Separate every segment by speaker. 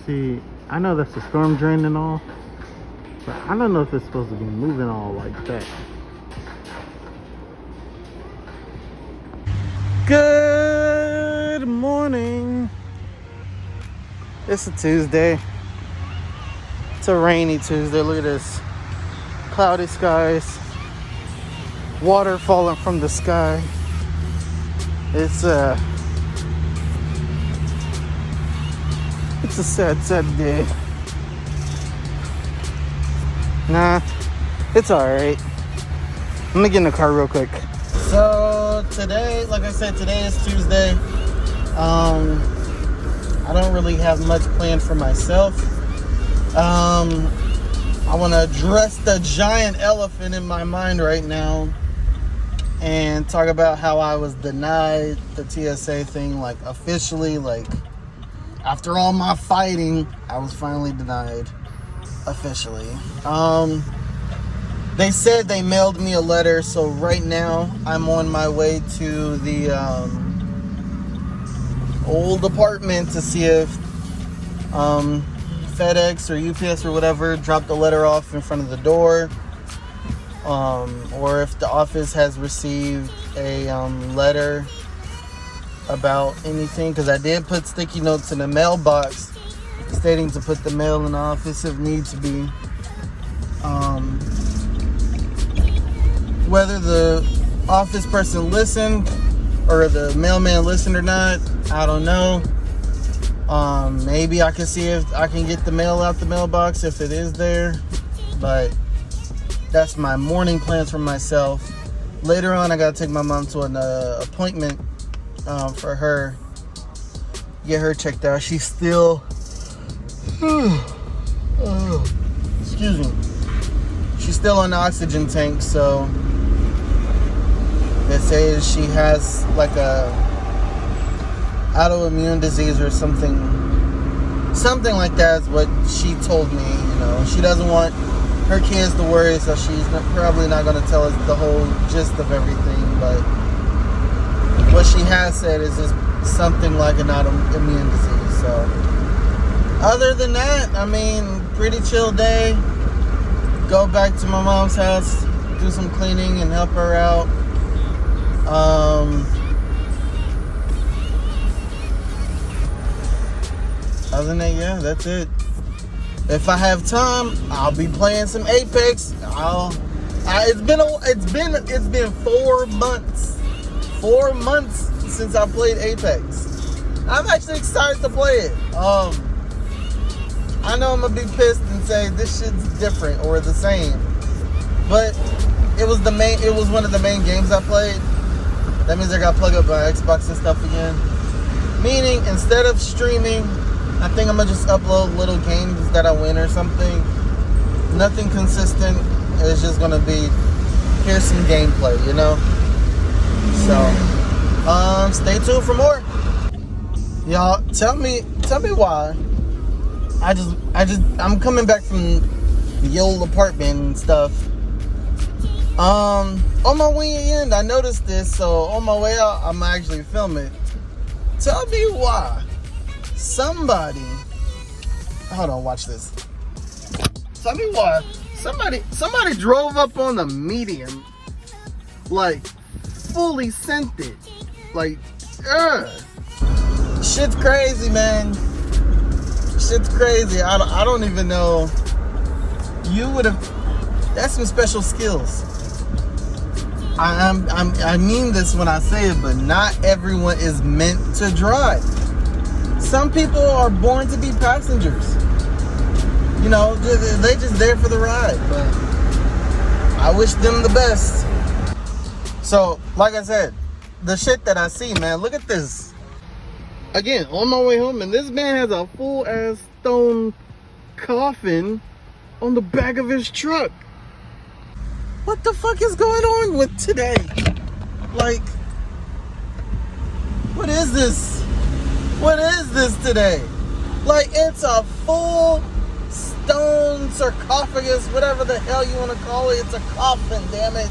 Speaker 1: See, I know that's a storm drain and all, but I don't know if it's supposed to be moving all like that. Good morning. It's a Tuesday. It's a rainy Tuesday. Look at this. Cloudy skies. Water falling from the sky. It's a sad day. Nah, it's alright. I'm gonna get in the car real quick. So today, like I said, today is Tuesday. I don't really have much planned for myself. I want to address the giant elephant in my mind right now and talk about how I was denied the TSA thing, like officially, like after all my fighting, I was finally denied officially. They said they mailed me a letter, so right now I'm on my way to the old apartment to see if FedEx or UPS or whatever dropped the letter off in front of the door, or if the office has received a letter about anything, because I did put sticky notes in the mailbox stating to put the mail in the office if needs be. Whether the office person listened or the mailman listened or not, I don't know. Maybe I can see if I can get the mail out the mailbox if it is there, but that's my morning plans for myself. Later on, I gotta take my mom to an appointment for her, get her checked out. She's still, excuse me, she's still on the oxygen tank, so they say she has like a autoimmune disease or something like that is what she told me. You know, she doesn't want her kids to worry, so she's probably not going to tell us the whole gist of everything, but what she has said is just something like an autoimmune disease. So other than that, I mean, pretty chill day. Go back to my mom's house, do some cleaning and help her out. Other than that, yeah, that's it. If I have time, I'll be playing some Apex. It's been 4 months. 4 months since I played Apex. I'm actually excited to play it. I know I'm gonna be pissed and say this shit's different or the same, but it was one of the main games I played. That means I gotta plug up my Xbox and stuff again. Meaning, instead of streaming, I think I'm gonna just upload little games that I win or something. Nothing consistent. It's just gonna be, here's some gameplay, you know? So, stay tuned for more. Y'all, tell me why. I'm coming back from the old apartment and stuff. On my way in, I noticed this, so on my way out, I'm actually filming it. Tell me why somebody, hold on, watch this. Tell me why somebody drove up on the median, like fully sent it, like, shit's crazy, man. Shit's crazy. I don't even know. You would have. That's some special skills. I mean this when I say it, but not everyone is meant to drive. Some people are born to be passengers. You know, they just there for the ride. But I wish them the best. So, like I said, the shit that I see, man. Look at this. Again, on my way home, and this man has a full ass stone coffin on the back of his truck. What the fuck is going on with today? Like, what is this? What is this today? Like, it's a full stone sarcophagus, whatever the hell you want to call it. It's a coffin, damn it.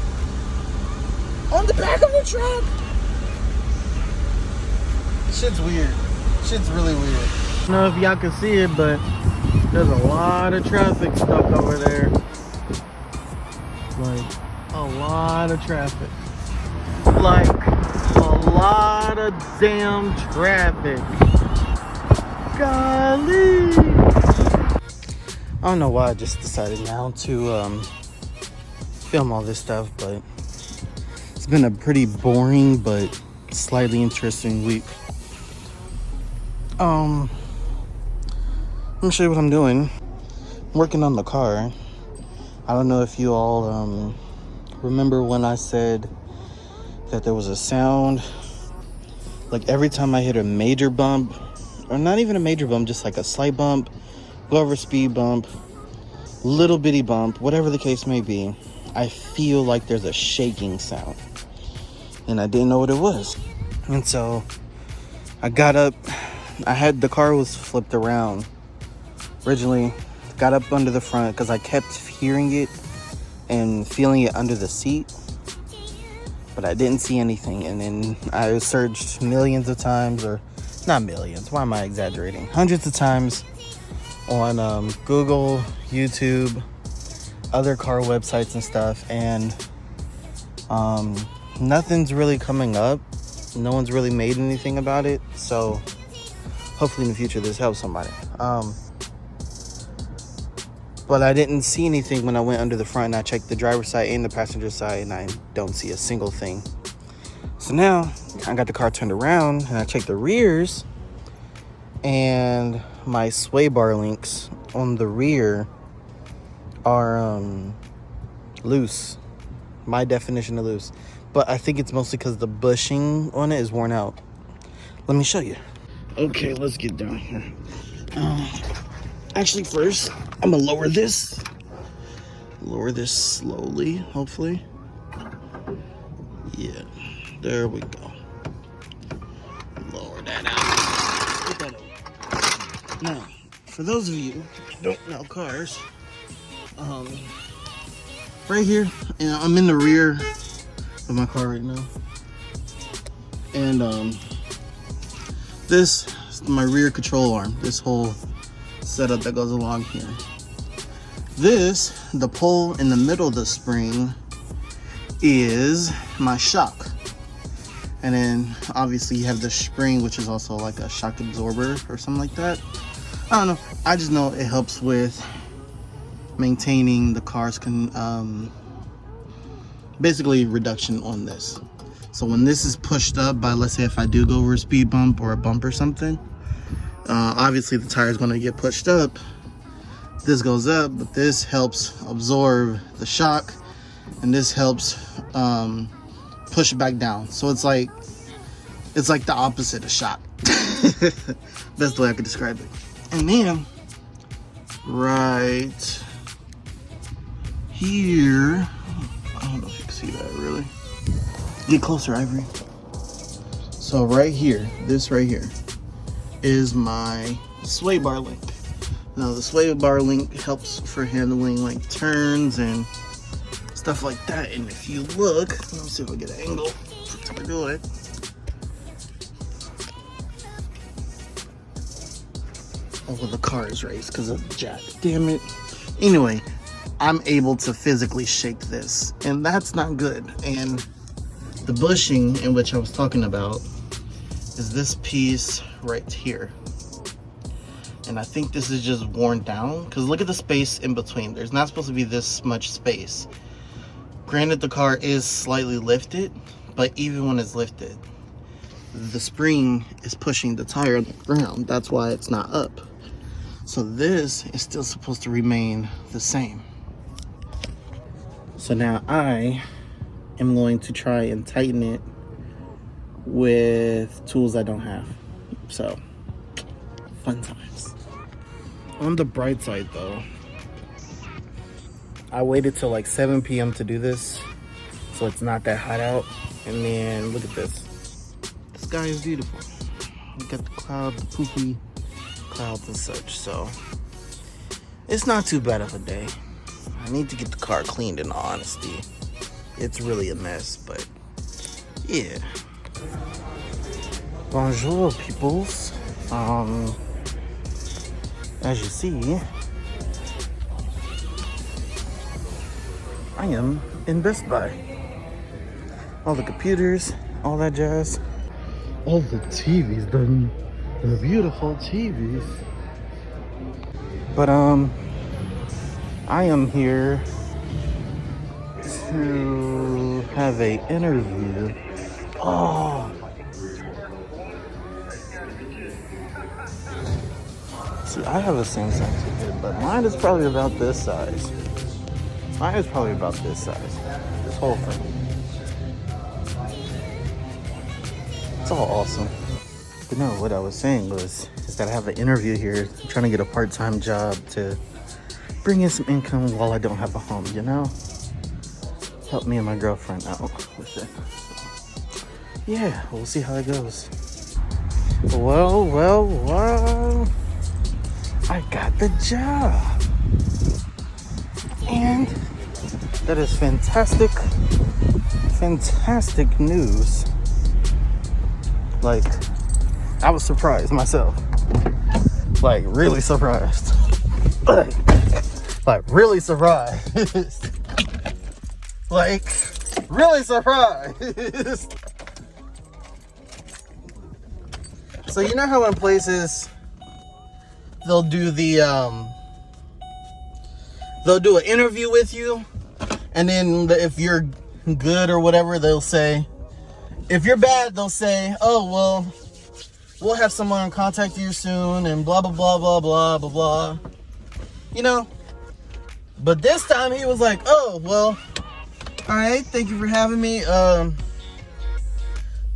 Speaker 1: On the back of a truck. Shit's weird. Shit's really weird. know if y'all can see it, but there's a lot of traffic stuck over there. Like a lot of traffic. Like a lot of damn traffic. Golly. I don't know why I just decided now to film all this stuff, but it's been a pretty boring but slightly interesting week. Let me show you what I'm doing. I'm working on the car. I don't know if you all remember when I said that there was a sound, like every time I hit a major bump, or not even a major bump, just like a slight bump, go over speed bump, little bitty bump, whatever the case may be, I feel like there's a shaking sound. And I didn't know what it was. And so I got up. The car was flipped around. Originally, got up under the front because I kept hearing it and feeling it under the seat. But I didn't see anything. And then I searched millions of times, or not millions, why am I exaggerating? Hundreds of times on Google, YouTube, other car websites and stuff. And nothing's really coming up. No one's really made anything about it. So hopefully in the future this helps somebody. But I didn't see anything when I went under the front, and I checked the driver's side and the passenger side, and I don't see a single thing. So now I got the car turned around and I checked the rears, and my sway bar links on the rear are loose. My definition of loose. But I think it's mostly because the bushing on it is worn out. Let me show you. Okay, let's get down here. Actually, first, I'm gonna lower this. Lower this slowly, hopefully. Yeah, there we go. Lower that out. Get that over. Now, for those of you who don't know cars, right here, and I'm in the rear of my car right now. And this is my rear control arm. This whole setup that goes along here. This, the pole in the middle of the spring, is my shock. And then obviously you have the spring, which is also like a shock absorber or something like that. I don't know. I just know it helps with maintaining the car's basically reduction on this. So when this is pushed up by, let's say if I do go over a speed bump or a bump or something, obviously the tire is going to get pushed up. This goes up, but this helps absorb the shock, and this helps push it back down. So it's like the opposite of shock. That's the way I could describe it. And then right here, I don't know if you can see that really. Get closer, Ivory. So right here, this right here is my sway bar link. Now the sway bar link helps for handling like turns and stuff like that. And if you look, let me see if I get an angle to do it. Oh, well, the car is raised because of the jack. Damn it. Anyway, I'm able to physically shake this, and that's not good. And the bushing in which I was talking about is this piece right here. And I think this is just worn down, because look at the space in between. There's not supposed to be this much space. Granted, the car is slightly lifted, but even when it's lifted, the spring is pushing the tire on the ground. That's why it's not up. So this is still supposed to remain the same. So now I am going to try and tighten it with tools I don't have. So, fun times. On the bright side though, I waited till like 7 p.m. to do this, so it's not that hot out. And then look at this. The sky is beautiful. We got the cloud, the poofy clouds and such, so it's not too bad of a day. I need to get the car cleaned, in all honesty. It's really a mess, but yeah. Bonjour, peoples. As you see, I am in Best Buy. All the computers, all that jazz. All the TVs, the beautiful TVs. But I am here to have a interview. Oh. See, I have a Samsung TV, but mine is probably about this size. Mine is probably about this size. This whole thing. It's all awesome. But no, what I was saying is that I have an interview here. I'm trying to get a part-time job to bring in some income while I don't have a home, you know? Help me and my girlfriend out with it. So, yeah, we'll see how it goes. Well. I got the job. And that is fantastic news. Like, I was surprised myself. Like, really surprised. Like, really surprised. Like, really surprised. So, you know how in places they'll do an interview with you, and then if you're good or whatever, they'll say, if you're bad, they'll say, oh, well, we'll have someone contact you soon, and blah, blah, blah, blah, blah, blah, blah. You know? But this time he was like, oh, well, all right, thank you for having me. I'm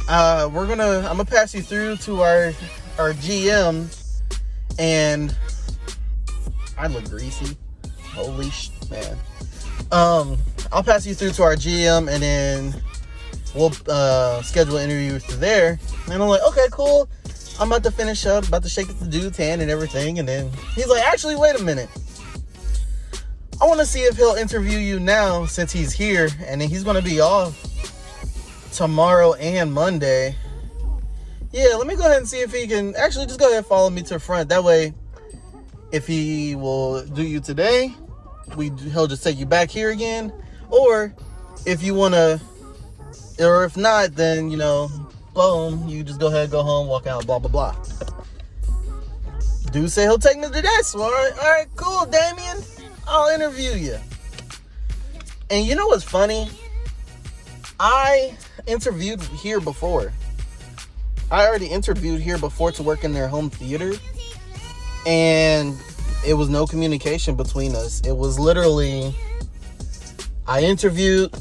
Speaker 1: gonna pass you through to our GM, and I look greasy. Holy man. I'll pass you through to our GM, and then we'll schedule an interview through there. And I'm like, okay, cool. I'm about to finish up, about to shake the dude's hand and everything. And then he's like, actually, wait a minute. I want to see if he'll interview you now since he's here. And then he's going to be off tomorrow and Monday. Yeah, let me go ahead and see if he can. Actually, just go ahead and follow me to the front. That way, if he will do you today, he'll just take you back here again. Or if you want to, or if not, then, you know, boom, you just go ahead, go home, walk out, blah, blah, blah. Dude say he'll take me to this. All right, cool, Damien. I'll interview you. And you know what's funny? I interviewed here before. I already interviewed here before to work in their home theater. And it was no communication between us. It was literally, I interviewed.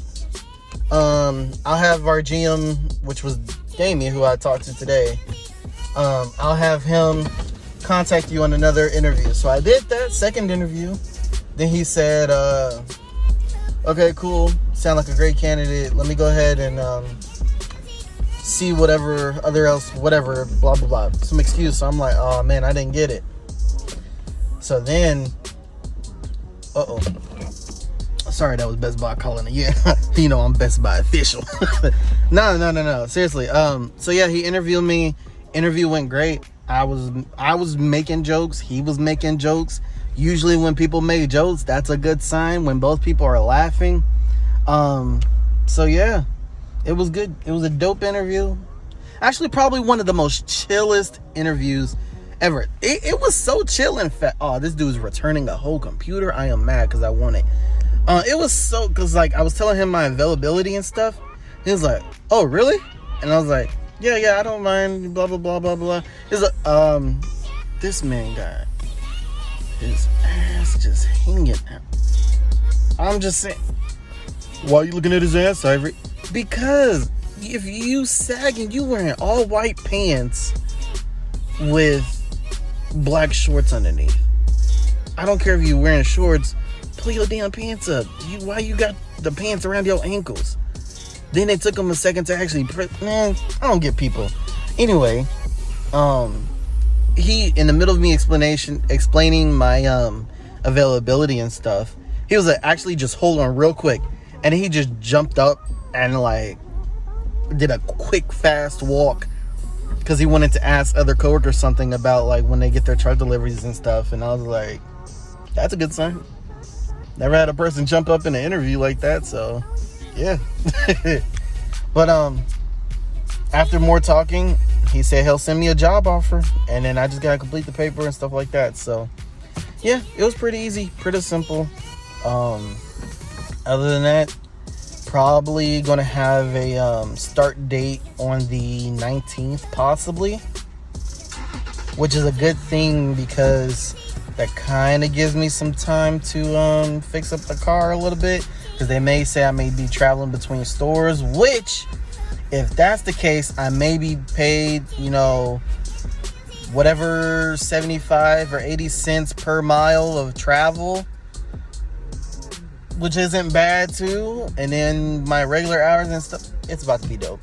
Speaker 1: I'll have our GM, which was Damien, who I talked to today. I'll have him contact you on another interview. So I did that second interview. Then he said, okay, cool. Sound like a great candidate. Let me go ahead and see whatever, blah, blah, blah. Some excuse. So I'm like, oh, man, I didn't get it. So then, sorry, that was Best Buy calling it. Yeah, you know I'm Best Buy official. No. Seriously. So yeah, he interviewed me. Interview went great. I was making jokes. He was making jokes. Usually when people make jokes, that's a good sign when both people are laughing. So yeah, it was good. It was a dope interview. Actually, probably one of the most chillest interviews ever. It was so chill. In fact, this dude's returning a whole computer. I am mad because I want it. It was so, because like I was telling him my availability and stuff. He was like, oh really? And I was like, yeah, I don't mind, blah blah blah blah blah. He's like, this man got his ass just hanging out. I'm just saying, why are you looking at his ass, Ivory? Because if you sagging, you wearing all white pants with black shorts underneath. I don't care if you wearing shorts, pull your damn pants up. Why you got the pants around your ankles? Then it took him a second to actually man, I don't get people. Anyway, he, in the middle of me explaining my availability and stuff, he was like, actually just hold on real quick. And he just jumped up and like did a quick fast walk because he wanted to ask other coworkers something about like when they get their truck deliveries and stuff, and I was like, that's a good sign. Never had a person jump up in an interview like that, so yeah. But after more talking, he said he'll send me a job offer, and then I just gotta complete the paper and stuff like that. So yeah, it was pretty easy, pretty simple. Other than that, probably gonna have a start date on the 19th possibly, which is a good thing because that kind of gives me some time to fix up the car a little bit, because they may say I may be traveling between stores, which if that's the case, I may be paid, you know, whatever 75 or 80 cents per mile of travel, which isn't bad too. And then my regular hours and stuff, it's about to be dope.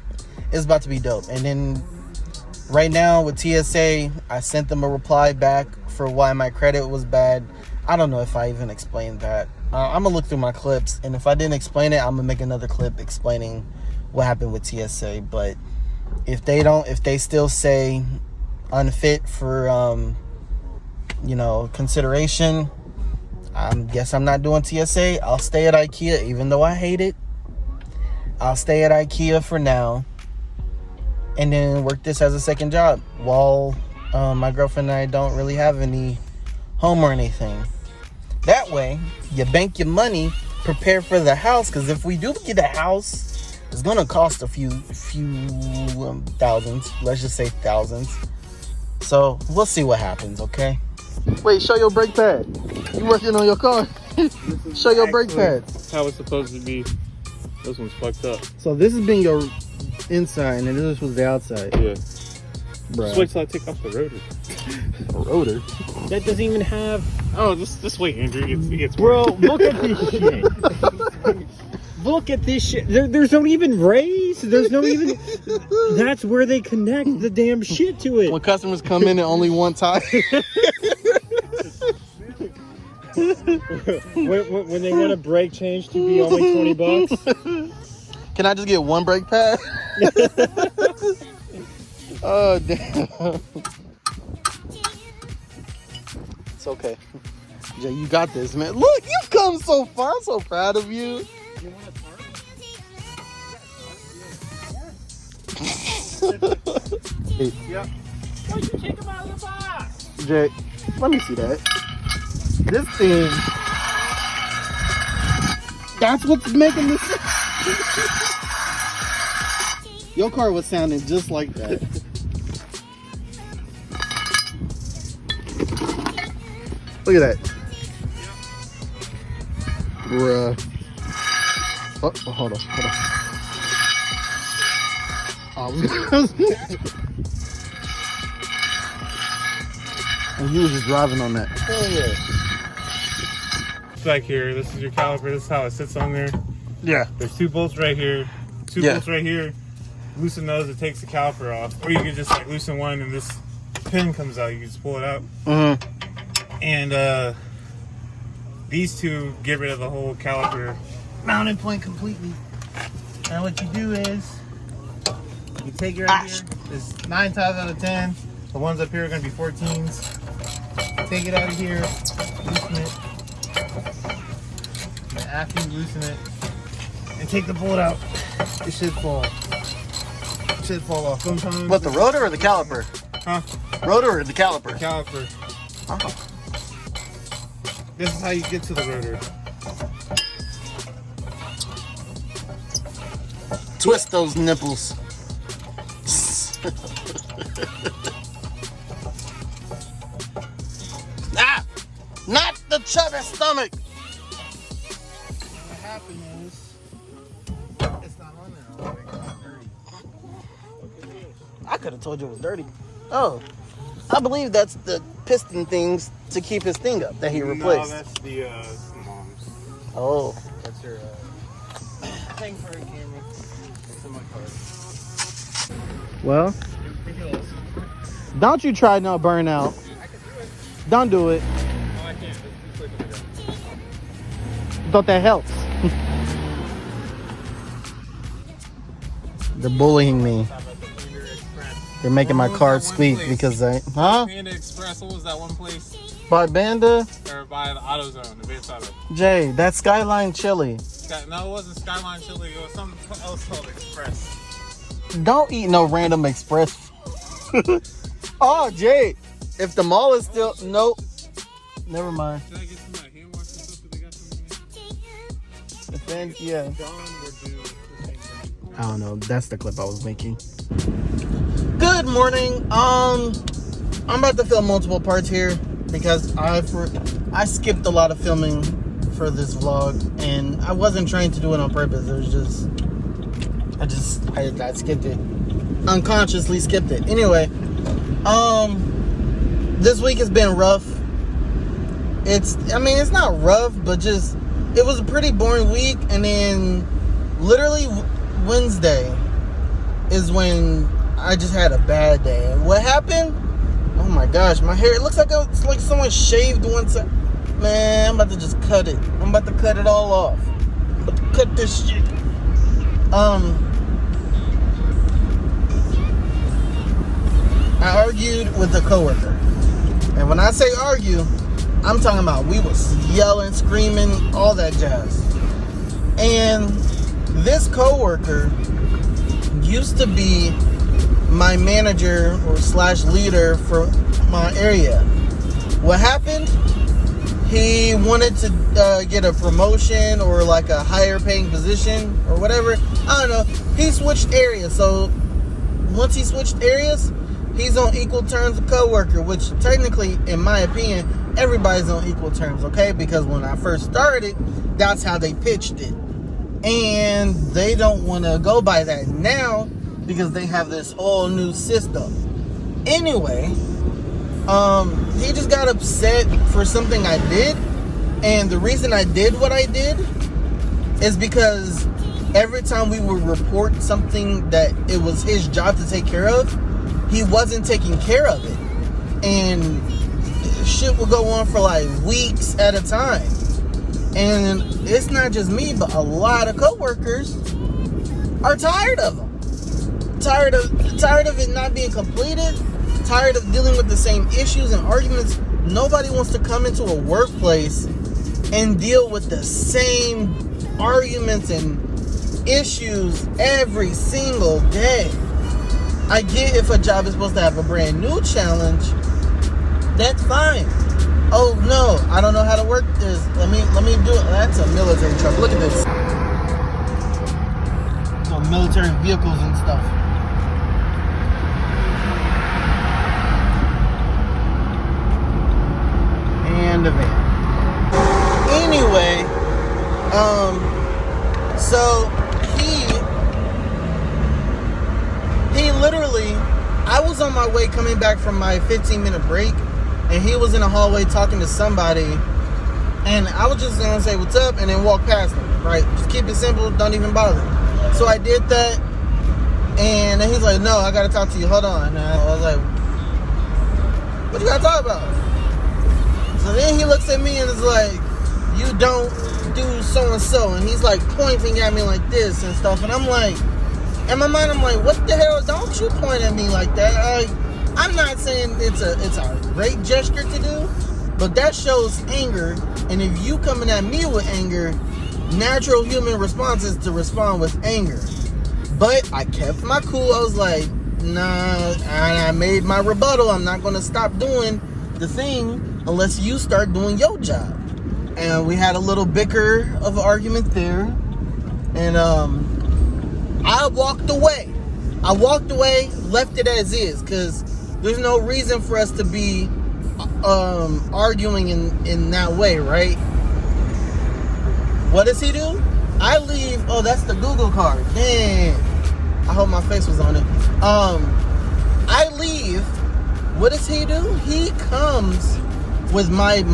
Speaker 1: It's about to be dope. And then right now with TSA, I sent them a reply back for why my credit was bad. I don't know if I even explained that. I'm gonna look through my clips, and if I didn't explain it, I'm gonna make another clip explaining what happened with TSA. But if they still say unfit for you know, consideration, I guess I'm not doing TSA. I'll stay at IKEA, even though I hate it. I'll stay at IKEA for now, and then work this as a second job while my girlfriend and I don't really have any home or anything. That way, you bank your money, prepare for the house, because if we do get a house, it's gonna cost a few thousands. Let's just say thousands. So we'll see what happens. Okay. Wait, show your brake pad. You working on your car? Show your brake pads.
Speaker 2: How it's supposed to be. This one's fucked up.
Speaker 1: So this has been your inside, and this was the outside.
Speaker 2: Yeah.
Speaker 1: Bruh.
Speaker 2: Just wait till I take off the rotor.
Speaker 1: A rotor?
Speaker 2: That doesn't even have. Oh, just wait, Andrew. It gets
Speaker 3: Bro, look at this shit. Look at this shit. There's no even raise. There's no even. That's where they connect the damn shit to it.
Speaker 1: When customers come in and only one tire.
Speaker 3: when they want a brake change to be only $20.
Speaker 1: Can I just get one brake pad? Oh damn. It's okay. Jay, you got this, man. Look, you've come so far. I'm so proud of you.
Speaker 2: Yep. Why'd you take him out of the box?
Speaker 1: Jay, let me see that. This thing. That's what's making this. Your car was sounding just like that. Look at that. Bruh. Oh, hold on. And you was just driving on that.
Speaker 2: Oh yeah. It's back here. This is your caliper. This is how it sits on there.
Speaker 1: Yeah.
Speaker 2: There's two bolts right here. Two bolts right here. Loosen those. It takes the caliper off. Or you can just like loosen one and this pin comes out. You can just pull it out.
Speaker 1: Mm-hmm.
Speaker 2: And these two get rid of the whole caliper mounting point completely. Now what you do is you take it right here. There's 9 times out of 10. The ones up here are going to be 14s. Take it out of here, loosen it. And after you loosen it and take the bolt out, it should fall. It should fall off. Sometimes.
Speaker 1: What, the rotor or the caliper?
Speaker 2: Huh?
Speaker 1: Rotor or the caliper?
Speaker 2: Caliper.
Speaker 1: Oh.
Speaker 2: This is how you get to the rotor.
Speaker 1: Twist those nipples. Ah! Not the chubby stomach!
Speaker 2: What happened is, it's not on there already. It's dirty.
Speaker 1: I could have told you it was dirty. Oh. I believe that's the piston things to keep his thing up that he replaced.
Speaker 2: No, that's the mom's.
Speaker 1: Oh.
Speaker 2: That's your thing for a camera. It's in my car.
Speaker 1: Well, don't you try no burnout.
Speaker 2: I can do it.
Speaker 1: Don't do it.
Speaker 2: No, I can't. Just click it down.
Speaker 1: Thought that helps. They're bullying me.
Speaker 2: Stop at the Finger Express.
Speaker 1: They're making my
Speaker 2: What was
Speaker 1: car
Speaker 2: that one
Speaker 1: squeak
Speaker 2: place?
Speaker 1: because they... Huh?
Speaker 2: Panda Express, what was that one place?
Speaker 1: By Banda?
Speaker 2: Or by the AutoZone, the Advanced Auto.
Speaker 1: Jay, that's Skyline Chili.
Speaker 2: No, it wasn't Skyline Chili. It was something else called Express.
Speaker 1: Don't eat no random Express. Oh, Jay, if the mall is still... Nope. Never mind.
Speaker 2: Should I get some hand wash and stuff? They got something
Speaker 1: Defend, yeah.
Speaker 2: Dawn would do the same thing.
Speaker 1: I don't know. That's the clip I was making. Good morning. I'm about to film multiple parts here because I skipped a lot of filming for this vlog, and I wasn't trying to do it on purpose. It was just I skipped it. Unconsciously skipped it. Anyway, this week has been rough. It's not rough, but just it was a pretty boring week, and then literally Wednesday is when I just had a bad day. And what happened? Oh my gosh, my hair, it looks like it's like someone shaved one side. Man, I'm about to just cut it. I'm about to cut it all off. I'm about to cut this shit. I argued with a coworker. And when I say argue, I'm talking about we was yelling, screaming, all that jazz. And this coworker used to be my manager or / leader for my area. What happened? He wanted to get a promotion or like a higher paying position or whatever. I don't know. He switched areas. So once he switched areas, he's on equal terms with coworker, which technically, in my opinion, everybody's on equal terms, okay? Because when I first started, that's how they pitched it. And they don't want to go by that now because they have this whole new system. Anyway, he just got upset for something I did. And the reason I did what I did is because every time we would report something that it was his job to take care of, he wasn't taking care of it. And shit would go on for like weeks at a time. And it's not just me, but a lot of coworkers are tired of them. Tired of it not being completed. Tired of dealing with the same issues and arguments. Nobody wants to come into a workplace and deal with the same arguments and issues every single day. I get if a job is supposed to have a brand new challenge, that's fine. Oh no, I don't know how to work this. Let me do it. That's a military truck. Look at this. So military vehicles and stuff. And a van. Anyway, so he literally, I was on my way coming back from my 15-minute break, and he was in the hallway talking to somebody, and I was just gonna say what's up and then walk past him, right? Just keep it simple, don't even bother. So I did that, and then he's like, no, I gotta talk to you, hold on. And I was like, what you gotta talk about? So then he looks at me and is like, you don't do so-and-so, and he's like pointing at me like this and stuff, and I'm like, in my mind, I'm like, what the hell? Don't you point at me like that. I'm not saying it's a great gesture to do, but that shows anger. And if you coming at me with anger, natural human response is to respond with anger. But I kept my cool. I was like, nah, I made my rebuttal. I'm not going to stop doing the thing unless you start doing your job. And we had a little bicker of an argument there. And I walked away. Left it as is, because there's no reason for us to be arguing in that way, right? What does he do? I leave. Oh, that's the Google card. Dang. I hope my face was on it. I leave. What does he do? He comes with my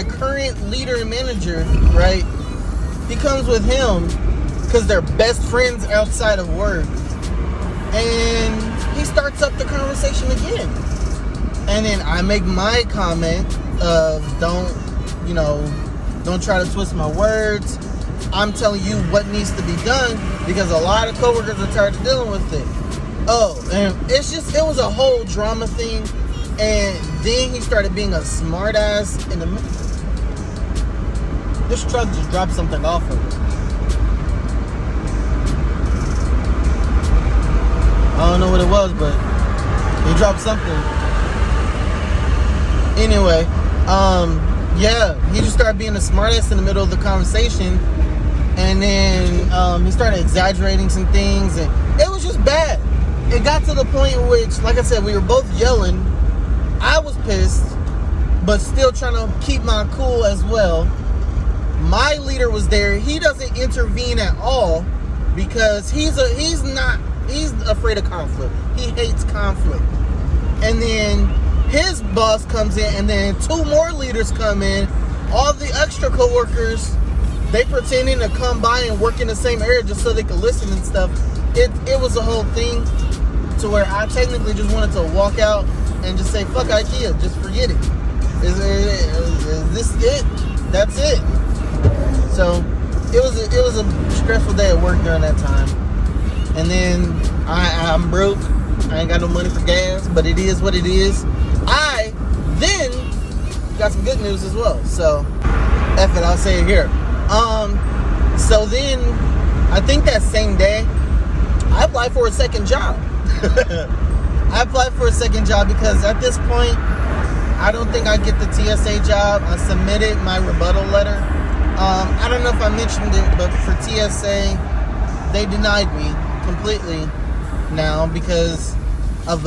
Speaker 1: current leader and manager, right? He comes with him because they're best friends outside of work. And he starts up the conversation again. And then I make my comment of don't try to twist my words. I'm telling you what needs to be done because a lot of coworkers are tired of dealing with it. Oh, and it was a whole drama thing. And then he started being a smart ass in the middle. This truck just dropped something off of it. I don't know what it was, but he dropped something. Anyway, yeah, he just started being a smartass in the middle of the conversation, and then he started exaggerating some things, and it was just bad. It got to the point in which, like I said, we were both yelling. I was pissed, but still trying to keep my cool as well. My leader was there. He doesn't intervene at all because he's afraid of conflict. He hates conflict. And then his boss comes in, and then 2 more leaders come in. All the extra coworkers, they pretending to come by and work in the same area just so they could listen and stuff. It was a whole thing to where I technically just wanted to walk out and just say, fuck IKEA, just forget it. Is this it? That's it. So it was a stressful day at work during that time. And then I'm broke. I ain't got no money for gas, but it is what it is. I then got some good news as well. So F it, I'll say it here. So then I think that same day I applied for a second job. I applied for a second job because at this point I don't think I get the TSA job. I submitted my rebuttal letter. I don't know if I mentioned it, but for TSA they denied me completely now because of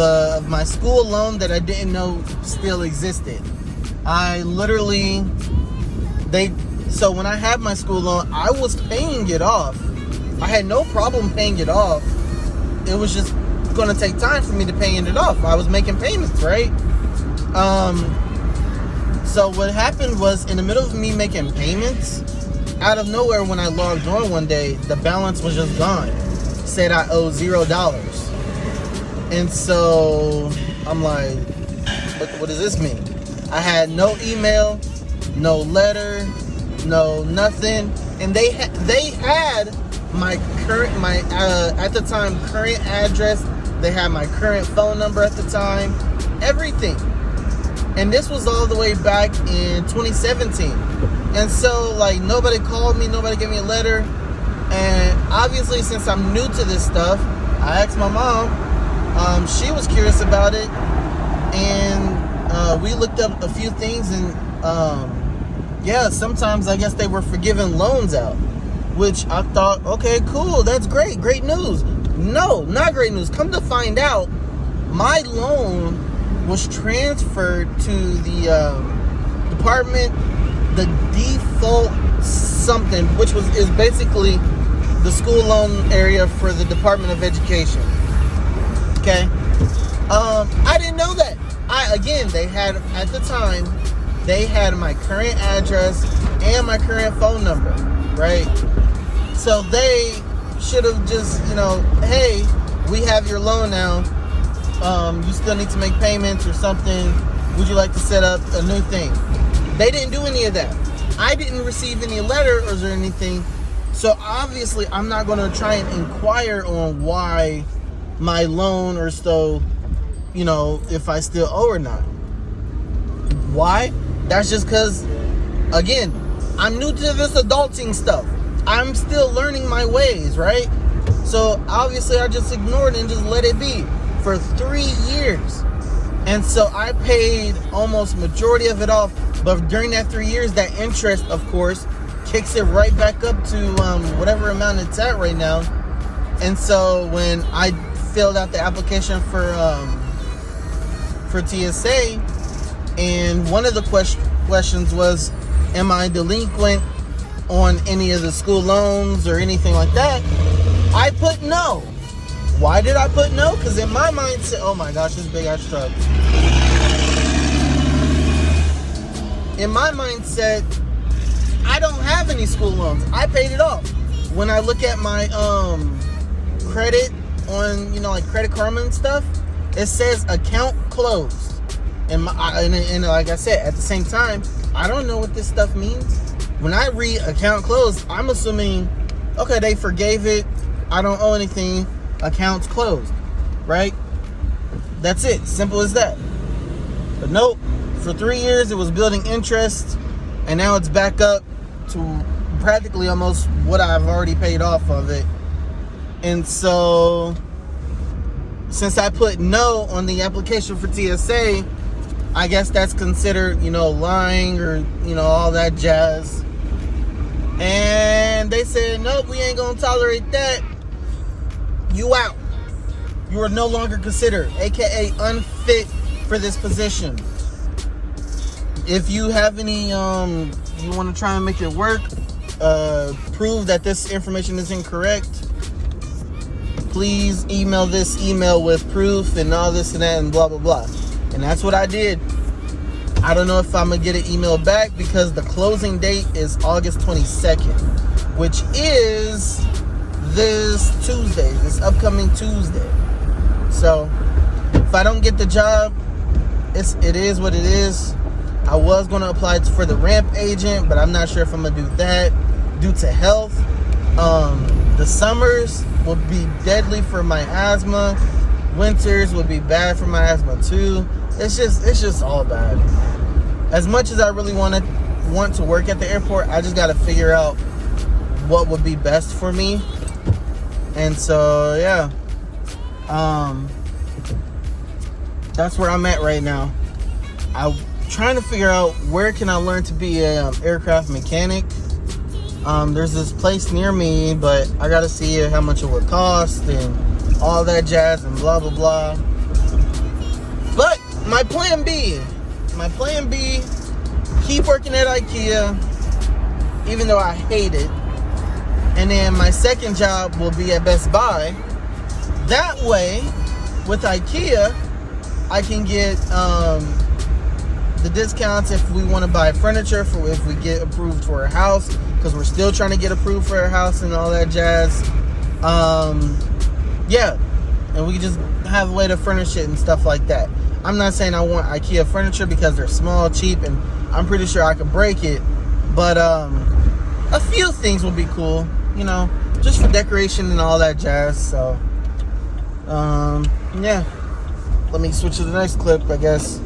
Speaker 1: my school loan that I didn't know still existed. So when I had my school loan, I was paying it off. I had no problem paying it off. It was just going to take time for me to paying it off. I was making payments, right? So what happened was, in the middle of me making payments, out of nowhere when I logged on one day, the balance was just gone. Said I owe $0. And so I'm like, what does this mean? I had no email, no letter, no nothing, and they had my at the time current address. They had my current phone number at the time, everything. And this was all the way back in 2017. And so like nobody called me, nobody gave me a letter. And obviously since I'm new to this stuff, I asked my mom. She was curious about it, and we looked up a few things, and yeah, sometimes I guess they were forgiving loans out, which I thought, okay, cool, that's great news. No, not great news. Come to find out, my loan was transferred to the department, the default something, which is basically the school loan area for the Department of Education. Okay, I didn't know that. They had at the time, they had my current address and my current phone number, right? So they should have just, hey, we have your loan now. You still need to make payments or something. Would you like to set up a new thing? They didn't do any of that. I didn't receive any letters or anything. So obviously, I'm not going to try and inquire on why my loan or so, if I still owe or not. Why? That's just because, again, I'm new to this adulting stuff. I'm still learning my ways, right? So obviously I just ignored it and just let it be for 3 years. And so I paid almost majority of it off. But during that 3 years, that interest, of course, kicks it right back up to whatever amount it's at right now. And so when I filled out the application for TSA, and one of the questions was, am I delinquent on any of the school loans or anything like that? I put no. Why did I put no? Because in my mindset, oh my gosh, this big ass truck. In my mindset, I don't have any school loans. I paid it off. When I look at my credit on, like Credit Karma and stuff, it says account closed. And like I said, at the same time, I don't know what this stuff means. When I read account closed, I'm assuming, okay, they forgave it. I don't owe anything. Account's closed. right? That's it. Simple as that. But nope. For 3 years, it was building interest, and now it's back up to practically almost what I've already paid off of it. And so, since I put no on the application for TSA, I guess that's considered, lying or, all that jazz. And they said, nope, we ain't gonna tolerate that. You out. You are no longer considered, aka unfit for this position. If you have any, you want to try and make it work, prove that this information is incorrect, please email this email with proof and all this and that and blah, blah, blah. And that's what I did. I don't know if I'm going to get an email back because the closing date is August 22nd, which is this Tuesday, this upcoming Tuesday. So, if I don't get the job, it is what it is. I was going to apply for the ramp agent, but I'm not sure if I'm going to do that due to health. The summers will be deadly for my asthma. Winters will be bad for my asthma too. It's just all bad. As much as I really want to work at the airport, I just got to figure out what would be best for me. And so, yeah. That's where I'm at right now. I'm trying to figure out where can I learn to be an aircraft mechanic. There's this place near me, but I gotta see how much it would cost and all that jazz and blah blah blah. But my plan B, keep working at IKEA, even though I hate it. And then my second job will be at Best Buy. That way, with IKEA, I can get the discounts if we want to buy furniture, for if we get approved for a house, because we're still trying to get approved for a house and all that jazz. Yeah, and we can just have a way to furnish it and stuff like that. I'm not saying I want IKEA furniture because they're small, cheap, and I'm pretty sure I could break it. But a few things would be cool, just for decoration and all that jazz. So, yeah. Let me switch to the next clip, I guess.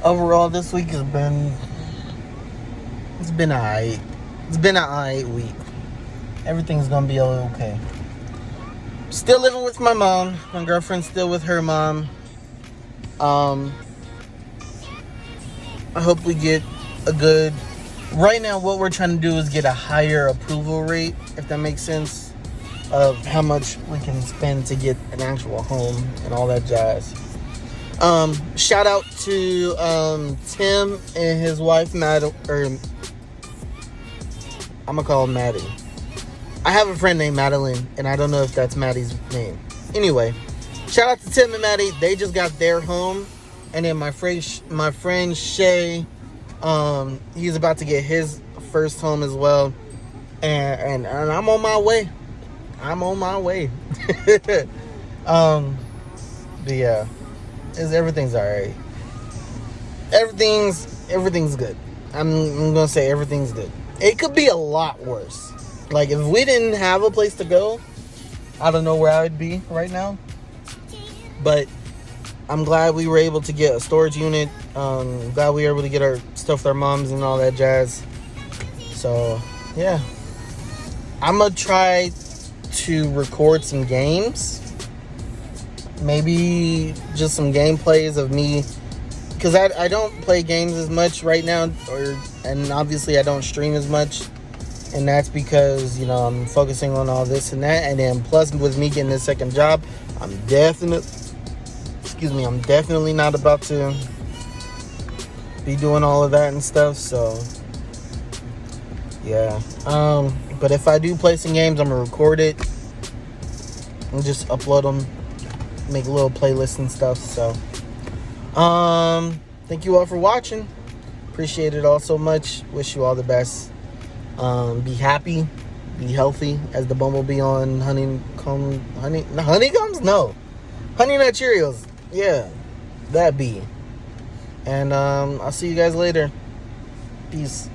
Speaker 1: Overall, this week it's been alright. It's been an alright week. Everything's gonna be okay. Still living with my mom. My girlfriend's still with her mom. I hope we get a good... Right now, what we're trying to do is get a higher approval rate, if that makes sense, of how much we can spend to get an actual home and all that jazz. Shout out to Tim and his wife Maddie, or I'm gonna call her Maddie. I have a friend named Madeline, and I don't know if that's Maddie's name. Anyway, shout out to Tim and Maddie. They just got their home, and then my friend Shay, he's about to get his first home as well, and I'm on my way. But yeah. Everything's alright. Everything's good. I'm gonna say everything's good. It could be a lot worse. Like, if we didn't have a place to go, I don't know where I would be right now. But I'm glad we were able to get a storage unit. Glad we were able to get our stuff with our moms and all that jazz. So, yeah. I'm gonna try to record some games. Maybe just some gameplays of me, because I don't play games as much right now, and obviously I don't stream as much, and that's because I'm focusing on all this and that, and then plus with me getting this second job, I'm definitely not about to be doing all of that and stuff. So yeah, but if I do play some games, I'm gonna record it and just upload them. Make a little playlist and stuff. So thank you all for watching. Appreciate it all so much. Wish you all the best. Be happy, be healthy, as the bumblebee on honey nut Cheerios. Yeah, that be. And I'll see you guys later. Peace.